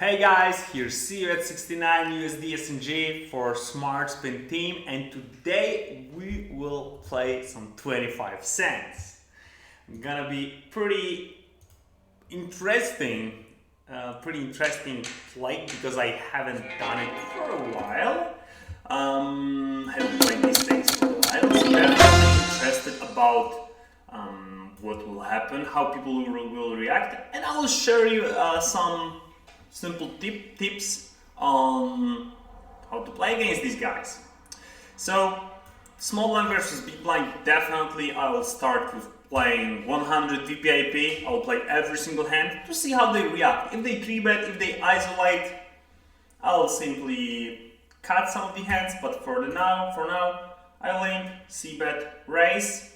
Hey guys, here's see you at 69 USD SNG for Smart Spin Team, and today we will play some 25 cents. Gonna be pretty interesting play because I haven't done it for a while. Haven't played these things for a while, so definitely interested about what will happen, how people will react, and I will share you some simple tips on how to play against these guys. So, small blind versus big blind, definitely I will start with playing 100 VPIP. I will play every single hand to see how they react. If they 3-bet, if they isolate, I'll simply cut some of the hands, but for now, I limp, c-bet, raise.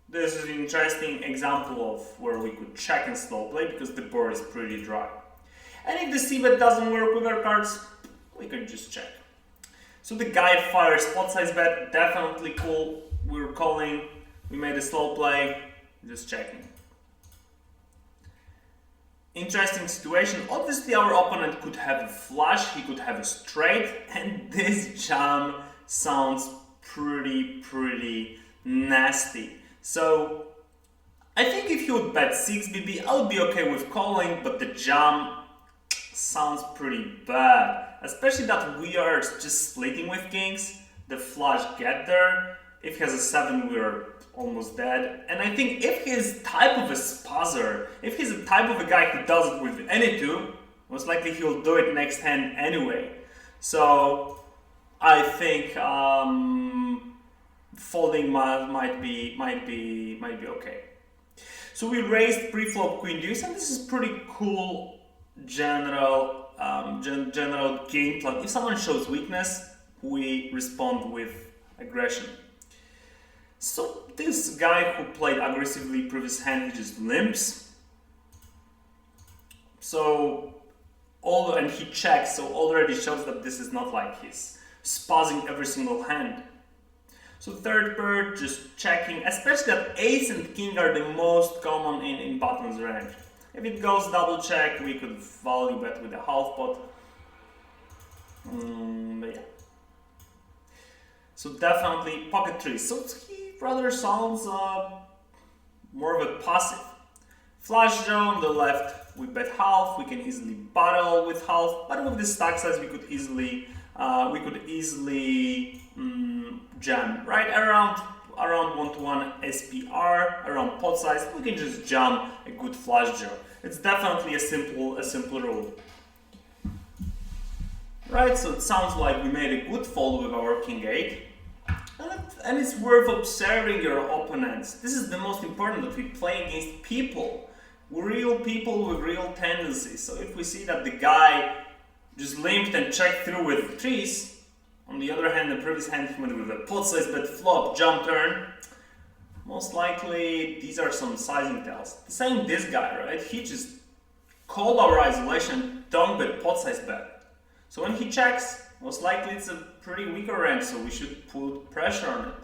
This is an interesting example of where we could check and slow play because the board is pretty dry. And if the c-bet doesn't work with our cards, we can just check. So the guy fires pot size bet, definitely cool. We're calling, we made a slow play, just checking. Interesting situation. Obviously our opponent could have a flush, he could have a straight, and this jam sounds pretty nasty. So I think if he would bet 6 BB, I would be okay with calling, but the jam sounds pretty bad. Especially that we are just splitting with kings, the flush get there. If he has a 7, we're almost dead. And I think if he's type of a spazzer, if he's a type of a guy who does it with any two, most likely he'll do it next hand anyway. So I think folding might be okay. So we raised pre-flop queen deuce, and this is pretty cool general game plan. If someone shows weakness, we respond with aggression. So this guy who played aggressively previous hand, he just limps. So and he checks, so already shows that this is not like he's spazzing every single hand. So third pair, just checking, especially that ace and king are the most common in buttons range. If it goes double check, we could value bet with a half pot. But yeah. So definitely pocket trees. So he rather sounds more of a passive. Flush draw on the left, we bet half. We can easily battle with half, but with the stack size, we could easily jam right around 1-to-1 SPR, around pot size. We can just jam a good flush draw. It's definitely a simple rule. Right, so it sounds like we made a good fold with our king 8. And it's worth observing your opponents. This is the most important, that we play against people. Real people with real tendencies. So if we see that the guy just limped and checked through with trees, on the other hand, the previous hand he went with a pot size bet flop, jump turn, most likely these are some sizing tells. The same this guy, right? He just called our isolation, don't bet pot size bet. So when he checks, most likely it's a pretty weaker range, so we should put pressure on it.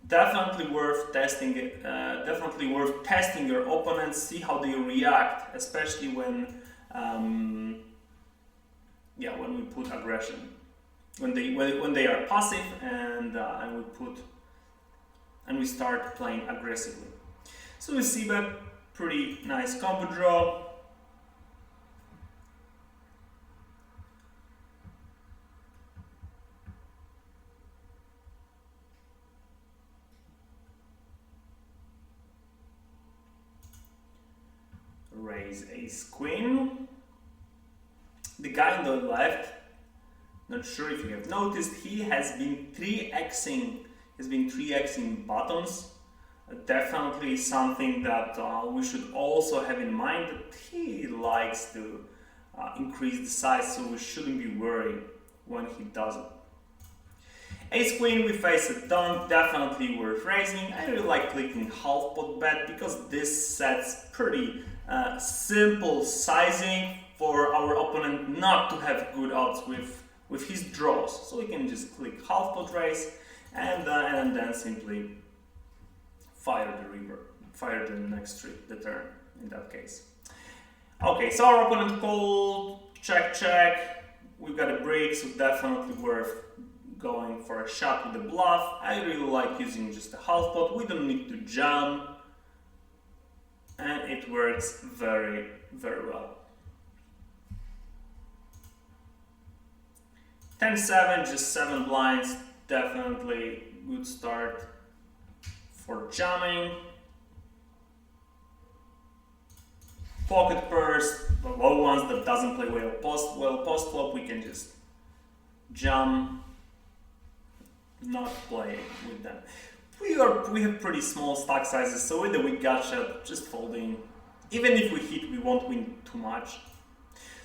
Definitely worth testing it. Definitely worth testing your opponents, see how they react, especially when we put aggression. When they are passive and we start playing aggressively. So we see that pretty nice combo draw. Raise ace queen. The guy on the left, not sure if you have noticed, he has been 3xing buttons. Definitely something that we should also have in mind, that he likes to increase the size, so we shouldn't be worried when he does it. Ace queen, we face a donk, definitely worth raising. I really like clicking half pot bet because this sets pretty simple sizing for our opponent not to have good odds with his draws. So we can just click half pot raise and then simply fire the next tree, the turn in that case. Okay, so our opponent called, check, check. We've got a break, so definitely worth going for a shot with the bluff. I really like using just a half pot. We don't need to jam. And it works very, very well. 10-7, just 7 blinds. Definitely good start for jamming. Pocket pairs, the low ones that doesn't play well post flop, we can just jam, not play with them. We have pretty small stack sizes, so with the weak gut shot, just folding. Even if we hit, we won't win too much.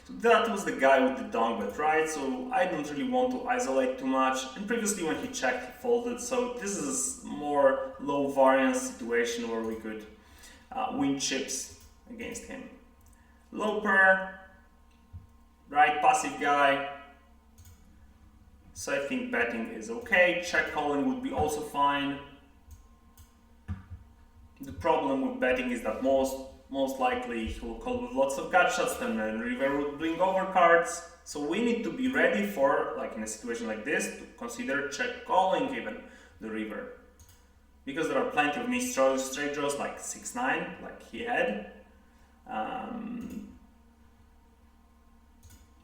So that was the guy with the donk bet, right? So I don't really want to isolate too much. And previously when he checked, he folded. So this is more low variance situation where we could win chips against him. Low pair, right, passive guy. So I think betting is okay. Check calling would be also fine. The problem with betting is that most likely he will call with lots of gut shots, and then river would bring over cards. So we need to be ready for, like in a situation like this, to consider check calling even the river. Because there are plenty of missed straight draws like 6-9, like he had.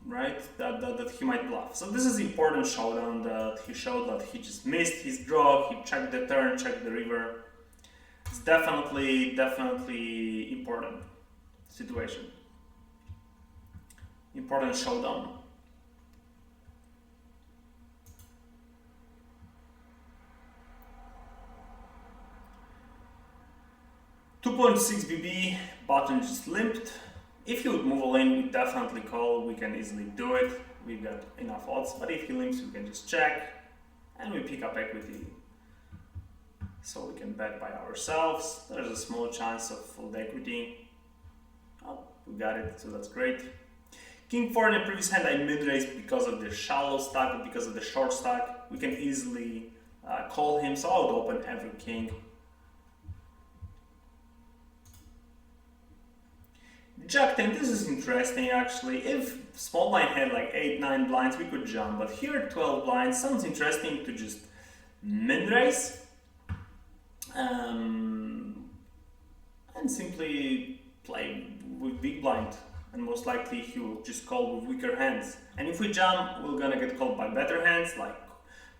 Right, that he might bluff. So this is important showdown that he showed that he just missed his draw, he checked the turn, checked the river. It's definitely important situation. Important showdown. .6 BB, button just limped. If he would move a lane, we definitely call, we can easily do it. We've got enough odds, but if he limps, we can just check and we pick up equity. So we can bet by ourselves. There's a small chance of fold equity. Oh, we got it, so that's great. King 4 in the previous hand, I mid-raised because of the shallow stack, because of the short stack. We can easily call him, so I would open every king. Jack 10, this is interesting actually. If small blind had like 8-9 blinds, we could jump, but here 12 blinds sounds interesting to just min-raise and simply play with big blind, and most likely he will just call with weaker hands. And if we jump, we're gonna get called by better hands like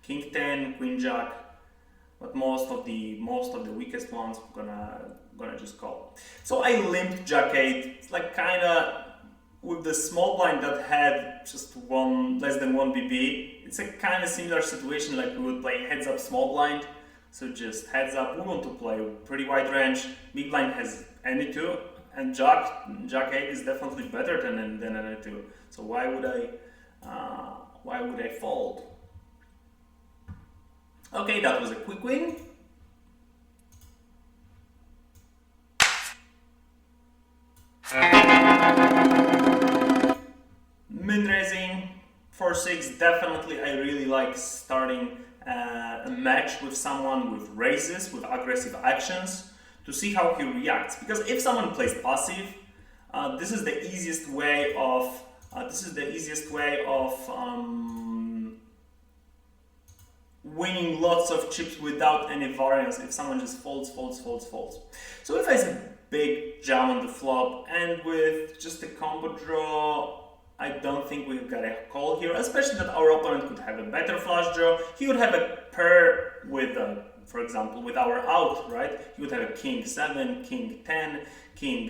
King 10, Queen Jack, but most of the weakest ones we're gonna just call. So I limped Jack 8. It's like kinda with the small blind that had just less than 1 BB. It's a kind of similar situation like we would play heads up small blind. So just heads up, we want to play pretty wide range. Big blind has any two, and Jack 8 is definitely better than any two. So why would I fold? Okay, that was a quick win. Min raising 4-6, definitely I really like starting a match with someone with raises, with aggressive actions, to see how he reacts. Because if someone plays passive, this is the easiest way of winning lots of chips without any variance. If someone just folds. So if I say big jam on the flop, and with just a combo draw, I don't think we've got a call here, especially that our opponent could have a better flush draw. He would have a pair with, for example, with our out, right? He would have a King 7, King 10, King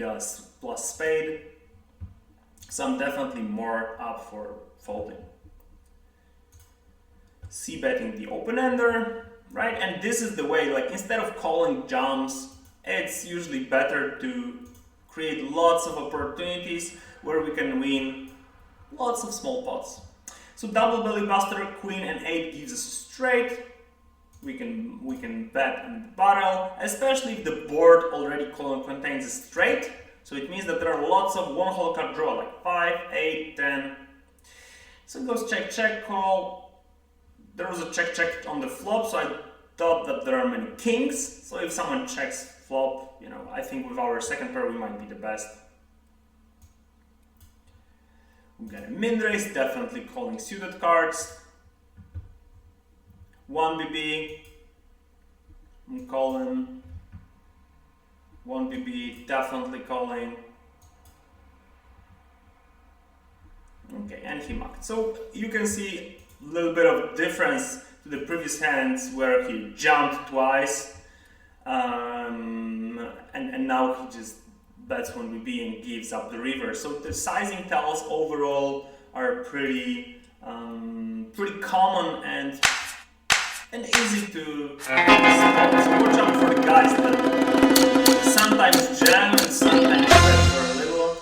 plus spade. So I'm definitely more up for folding. C-betting the open-ender, right? And this is the way, like instead of calling jumps, it's usually better to create lots of opportunities where we can win lots of small pots. So double belly buster, queen and 8 gives us a straight. We can bet in the barrel, especially if the board already contains a straight. So it means that there are lots of one whole card draw, like 5, 8, 10. So it goes check, check, call. There was a check, check on the flop, so I thought that there are many kings. So if someone checks flop, I think with our second pair we might be the best. We got a min raise, definitely calling suited cards. 1 BB, I'm calling. 1 BB, definitely calling. Okay, and he mucked. So you can see a little bit of difference to the previous hands where he jumped twice, and now he just bets 1 BB and gives up the river. So the sizing tells overall are pretty common and easy to spot. So watch out for the guys that sometimes jam and sometimes bet for a little.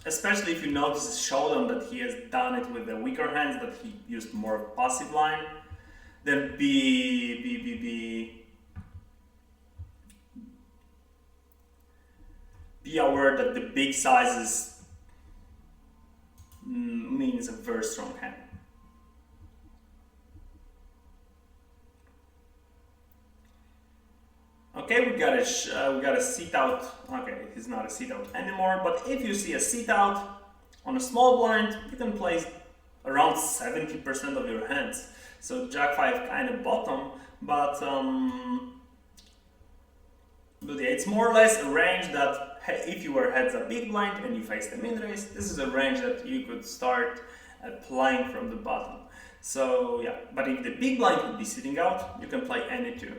Especially if you notice a showdown that he has done it with the weaker hands, that he used more passive line, then be aware that the big sizes means a very strong hand. Okay, we got a seat out. Okay, he's not a seat out anymore, but if you see a seat out on a small blind, you can place around 70% of your hands. So Jack 5 kind of bottom, but yeah, it's more or less a range that if you were heads up big blind and you face the min raise, this is a range that you could start playing from the bottom. So yeah, but if the big blind would be sitting out, you can play any two.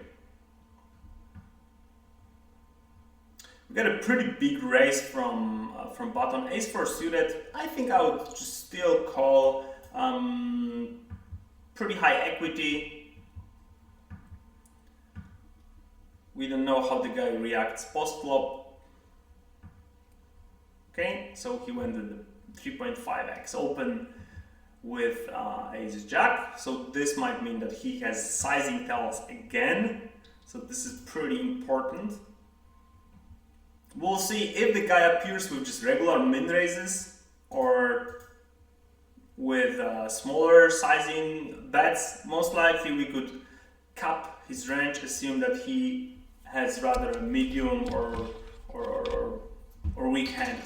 We got a pretty big raise from bottom. Ace 4 suited. I think I would just still call pretty high equity. We don't know how the guy reacts post flop. Okay, so he went with the 3.5x open with Ace Jack. So this might mean that he has sizing tells again. So this is pretty important. We'll see if the guy appears with just regular min raises or with smaller sizing bets. Most likely we could cap his range, assume that he has rather a medium or weak hand.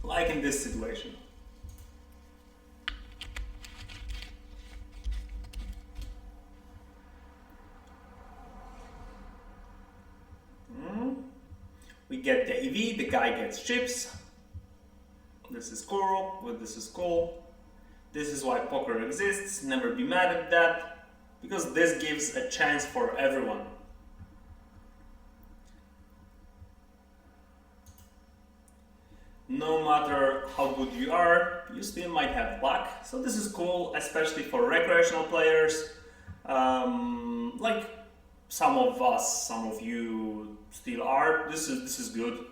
Like in this situation. We get the EV, the guy gets chips. This is cool, well, this is cool. This is why poker exists, never be mad at that, because this gives a chance for everyone. No matter how good you are, you still might have luck. So this is cool, especially for recreational players. Like some of us, some of you still are. This is good.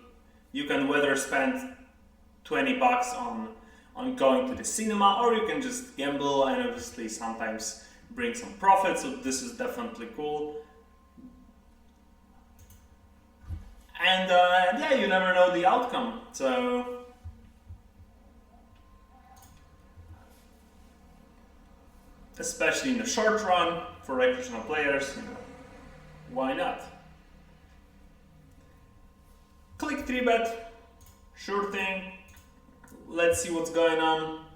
You can whether spend 20 bucks on going to the cinema, or you can just gamble and obviously sometimes bring some profit. So this is definitely cool. And yeah, you never know the outcome. So especially in the short run for recreational players, you know, why not? Click 3-bet, sure thing. Let's see what's going on.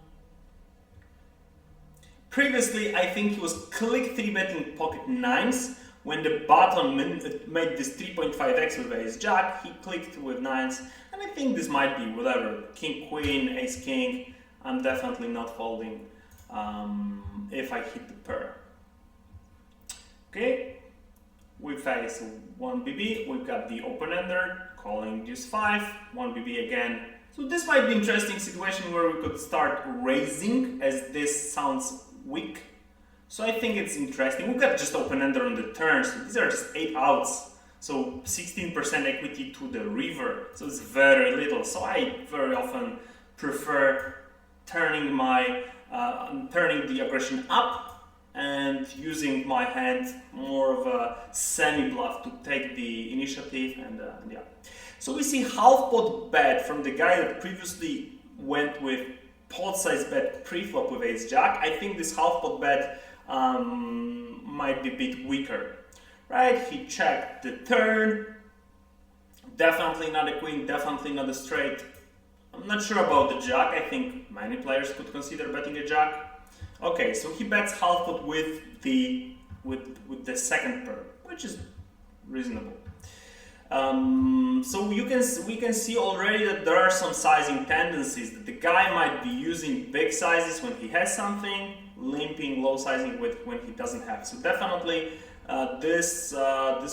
Previously, I think he was click 3-betting pocket nines. When the button made this 3.5x with ace jack, he clicked with nines, and I think this might be whatever, king queen, ace king. I'm definitely not folding if I hit the pair. Okay, we face 1 BB, we've got the open-ender calling deuce 5, 1 BB again. So this might be an interesting situation where we could start raising, as this sounds weak. So I think it's interesting. We've got just open-ender on the turn, so these are just 8 outs. So 16% equity to the river, so it's very little. So I very often prefer turning the aggression up and using my hand more of a semi-bluff to take the initiative and yeah. So we see half pot bet from the guy that previously went with pot size bet pre-flop with ace jack. I think this half pot bet might be a bit weaker. right? He checked the turn. Definitely not a queen, definitely not a straight. I'm not sure about the jack. I think many players could consider betting a jack. Okay, so he bets half pot with the second pair, which is reasonable. So we can see already that there are some sizing tendencies, that the guy might be using big sizes when he has something, limping low sizing when he doesn't have. So definitely this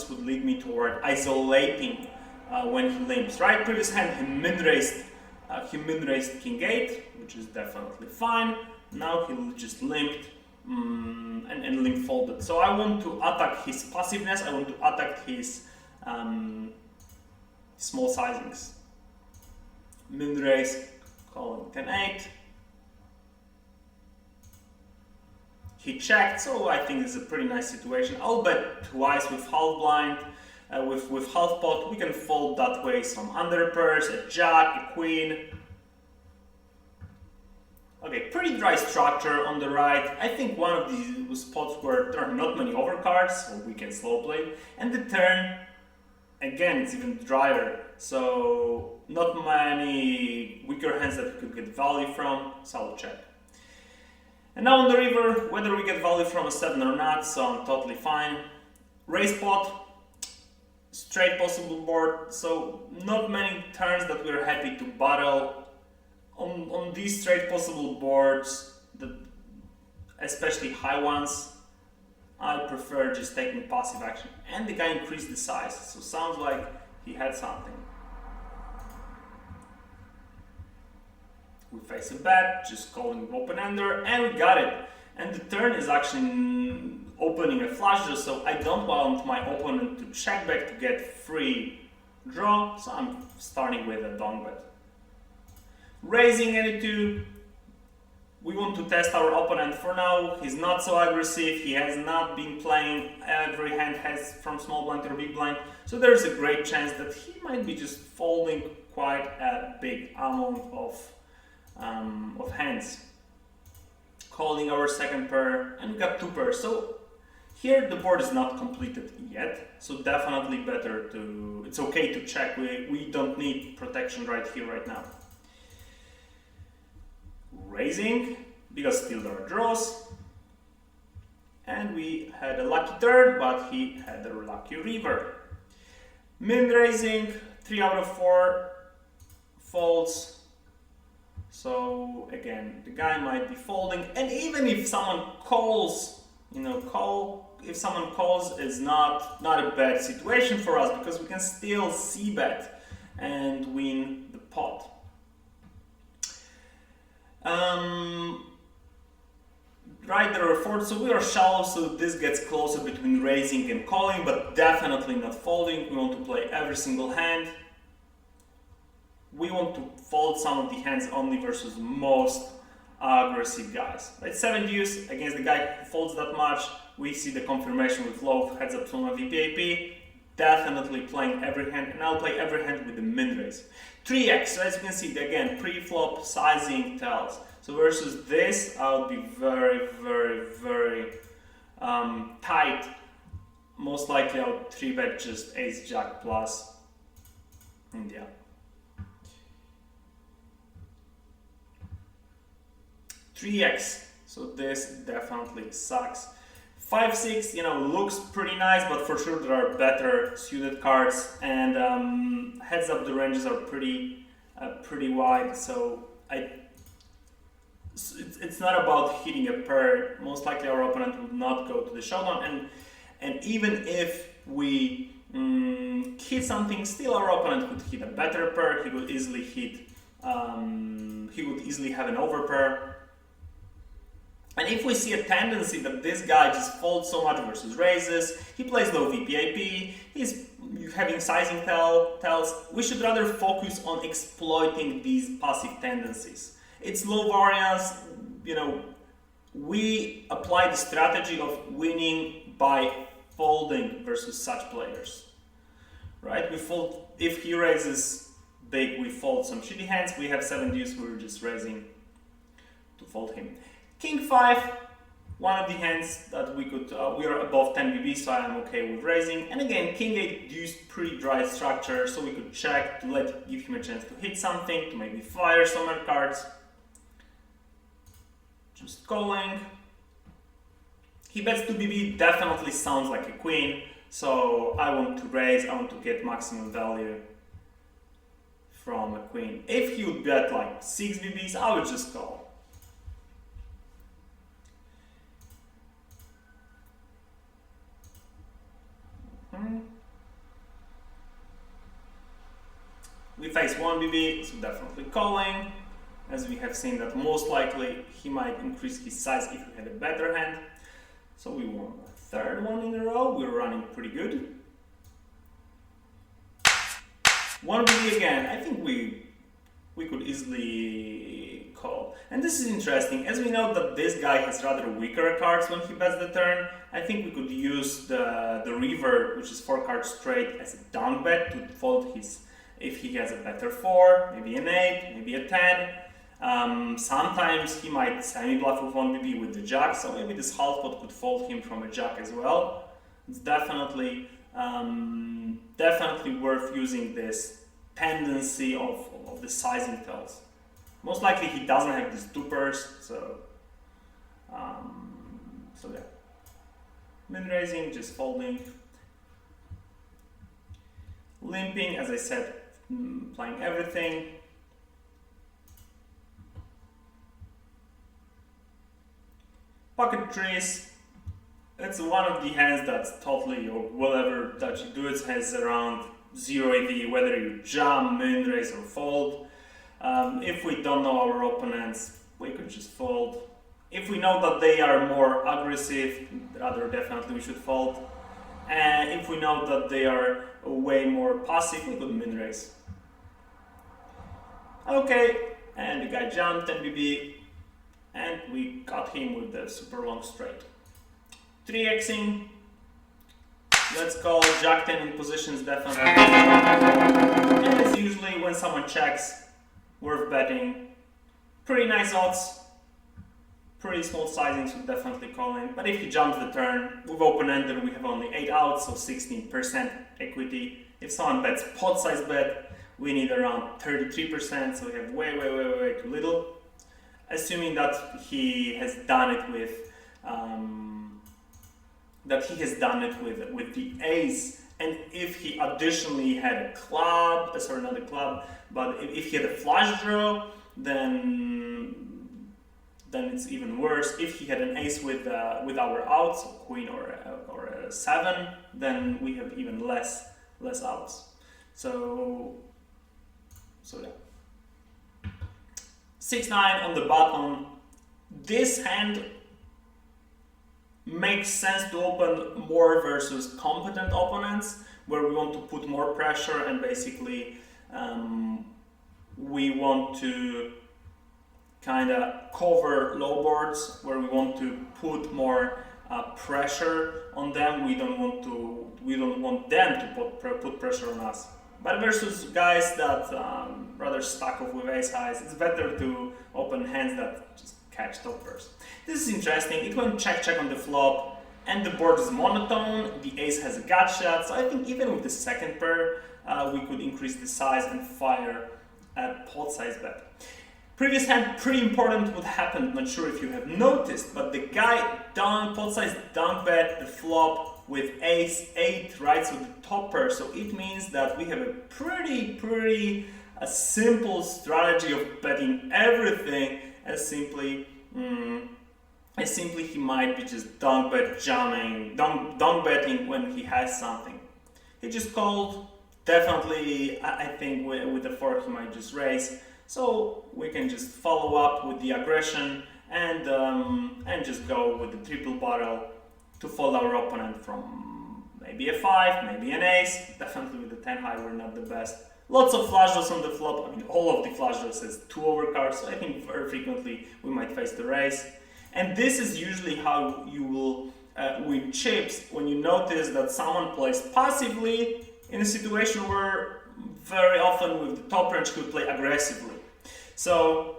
would lead me toward isolating when he limps. Right, previous hand he min-raised king 8, which is definitely fine. Now he just limped and limp folded. So I want to attack his passiveness. I want to attack his small sizings. Min-raise, calling 10-8. He checked, so I think it's a pretty nice situation. I'll bet twice with half blind. With half pot, we can fold that way some under pairs, a jack, a queen. Okay, pretty dry structure on the right. I think one of these spots where there are not many overcards, so we can slow play. And the turn, again, it's even drier, so not many weaker hands that we could get value from, so I'll check. And now on the river, whether we get value from a 7 or not, so I'm totally fine. Raise pot. Straight possible board, so not many turns that we're happy to battle. On these straight possible boards, especially high ones, I prefer just taking passive action. And the guy increased the size, so sounds like he had something. We face a bet, just calling open-ender, and we got it. And the turn is actually opening a flush draw, so I don't want my opponent to check back to get free draw, so I'm starting with a donk bet. Raising any two, we want to test our opponent for now. He's not so aggressive, he has not been playing every hand has from small blind or big blind, so there's a great chance that he might be just folding quite a big amount of hands. Calling our second pair, and we got two pairs. So here the board is not completed yet, so definitely better to, it's okay to check. We don't need protection right here, right now. Raising, because still there are draws. And we had a lucky turn, but he had a lucky river. Min raising, 3 out of 4 folds. So again, the guy might be folding, and even if someone calls, if someone calls, is not a bad situation for us, because we can still c-bet and win the pot. Right, there are 4, so we are shallow, so this gets closer between raising and calling, but definitely not folding. We want to play every single hand. We want to fold some of the hands only versus most aggressive guys. Right, 7 deuce against the guy who folds that much. We see the confirmation with low heads up from a VPAP. Definitely playing every hand, and I'll play every hand with the min raise. 3x, so as you can see, again, pre-flop sizing tells. So versus this, I'll be very, very, very tight. Most likely I'll 3-bet just ace jack plus, and yeah. $3x, so this definitely sucks. 5-6, looks pretty nice, but for sure there are better suited cards, and heads up the ranges are pretty wide, so it's not about hitting a pair. Most likely our opponent would not go to the showdown, and even if we hit something, still our opponent could hit a better pair. He would easily hit, he would easily have an overpair. And if we see a tendency that this guy just folds so much versus raises, he plays low VPAP, he's having sizing tells, we should rather focus on exploiting these passive tendencies. It's low variance, we apply the strategy of winning by folding versus such players, right? We fold, if he raises big, we fold some shitty hands. We have 7 deuce, we're just raising to fold him. King 5, one of the hands that we could, we are above 10 BB, so I am okay with raising. And again, King 8 used pretty dry structure, so we could check to give him a chance to hit something, to maybe fire some more cards. Just calling. He bets 2 BB, definitely sounds like a queen, so I want to raise, I want to get maximum value from a queen. If he would bet like 6 BBs, I would just call. We face 1 BB, so definitely calling, as we have seen that most likely he might increase his size if we had a better hand. So we won a third one in a row, we're running pretty good. 1 BB again, I think we could easily call. And this is interesting, as we know that this guy has rather weaker cards when he bets the turn. I think we could use the river, which is 4 cards straight, as a down bet to fold his, if he has a better 4, maybe an 8, maybe a 10. Sometimes he might semi-bluff with 1 BB with the jack, so maybe this half pot could fold him from a jack as well. It's definitely definitely worth using this tendency of the sizing tells. Most likely he doesn't have these 2 pairs, so yeah. Min raising, just folding. Limping, as I said, playing everything. Pocket trees. It's one of the hands that's totally, or whatever that you do, it has around 0 EV, whether you jump, min raise or fold. If we don't know our opponents, we could just fold. If we know that they are more aggressive, rather definitely we should fold. And if we know that they are way more passive, we could min raise. Okay, and the guy jumped 10 BB, and we got him with the super long straight. 3xing. Let's call Jack 10 in positions, definitely. And it's usually when someone checks, worth betting. Pretty nice odds. Pretty small sizing, so definitely calling. But if he jumps the turn, with open-ended we have only 8 outs, so 16% equity. If someone bets pot size bet, we need around 33%, so we have way too little. Assuming that he has done it with with the ace, and if he additionally had a club, sorry, not a club, but if he had a flush draw, then it's even worse. If he had an ace with our outs, queen or a 7, then we have even less outs. So yeah. 6-9 on the bottom. This hand makes sense to open more versus competent opponents, where we want to put more pressure and basically we want to kind of cover low boards, where we want to put more pressure on them. We don't want them to put pressure on us. But versus guys that rather stuck off with ace highs, it's better to open hands that just catch toppers. This is interesting. It went check on the flop, and the board is monotone. The ace has a gut shot, so I think even with the second pair, we could increase the size and fire a pot size bet. Previous hand, pretty important what happened. Not sure if you have noticed, but the guy down pot size down bet the flop with ace 8 rights with the top pair, so it means that we have a pretty simple strategy of betting everything, as simply he might be just donk bet jamming, donk betting when he has something. He just called. Definitely, I think with the 4 he might just raise. So we can just follow up with the aggression and just go with the triple barrel to fold our opponent from maybe a 5, maybe an ace. Definitely with the 10 high we're not the best. Lots of flush draws on the flop. I mean, all of the flush draws has 2 overcards, so I think very frequently we might face the raise. And this is usually how you will win chips, when you notice that someone plays passively in a situation where very often with the top range could play aggressively. So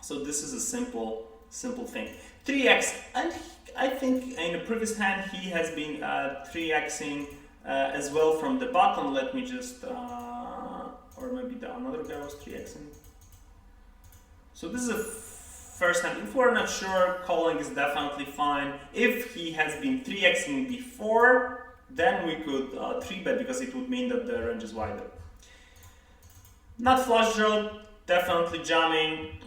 this is a simple thing. 3x, and I think in the previous hand he has been 3xing as well from the bottom. Let me just, or maybe the another guy was 3xing. So this is a first hand. If we're not sure, calling is definitely fine. If he has been 3xing before, then we could 3-bet because it would mean that the range is wider. Not flush draw, definitely jamming.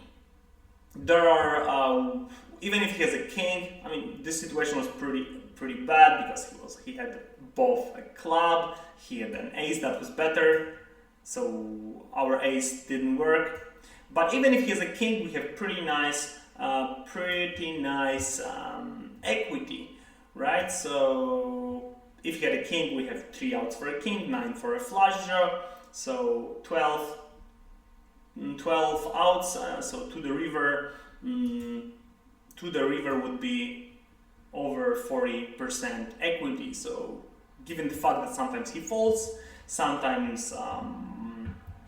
There are, even if he has a king, I mean, this situation was pretty bad because he had both a club, he had an ace that was better, so our ace didn't work. But even if he has a king, we have pretty nice equity, right? So if he had a king, we have 3 outs for a king, 9 for a flush draw, so 12 outs. So to the river would be over 40% equity. So given the fact that sometimes he folds, sometimes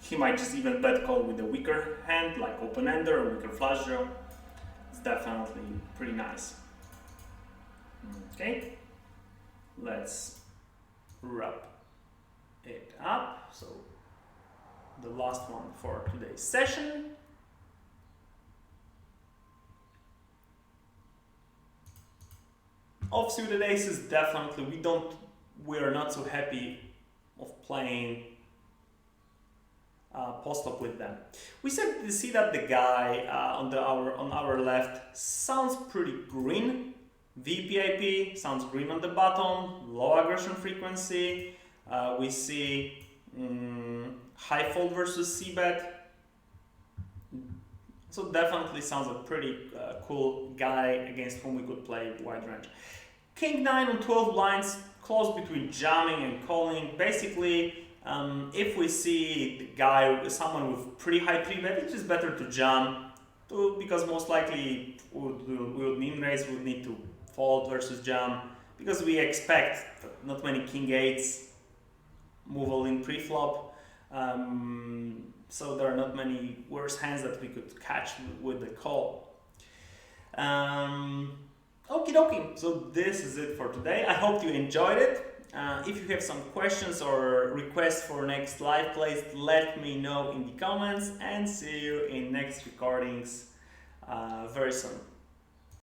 he might just even bet call with a weaker hand like open-ender or weaker flush draw. It's definitely pretty nice. Okay, let's wrap it up. So the last one for today's session. Offsuited aces, definitely we are not so happy of playing post-up with them. We see that the guy on our left sounds pretty green. VPIP sounds green on the bottom, low aggression frequency. We see high fold versus c-bet. So definitely sounds a pretty cool guy against whom we could play wide range. King 9 on 12 blinds, close between jamming and calling. Basically, if we see the guy, someone with pretty high pre-bet, it's just better to jam because most likely we would min raise, we would need to fold versus jam because we expect not many king 8s move all in pre-flop. So there are not many worse hands that we could catch with the call. Okie dokie, so this is it for today. I hope you enjoyed it. If you have some questions or requests for next live plays, let me know in the comments and see you in next recordings very soon.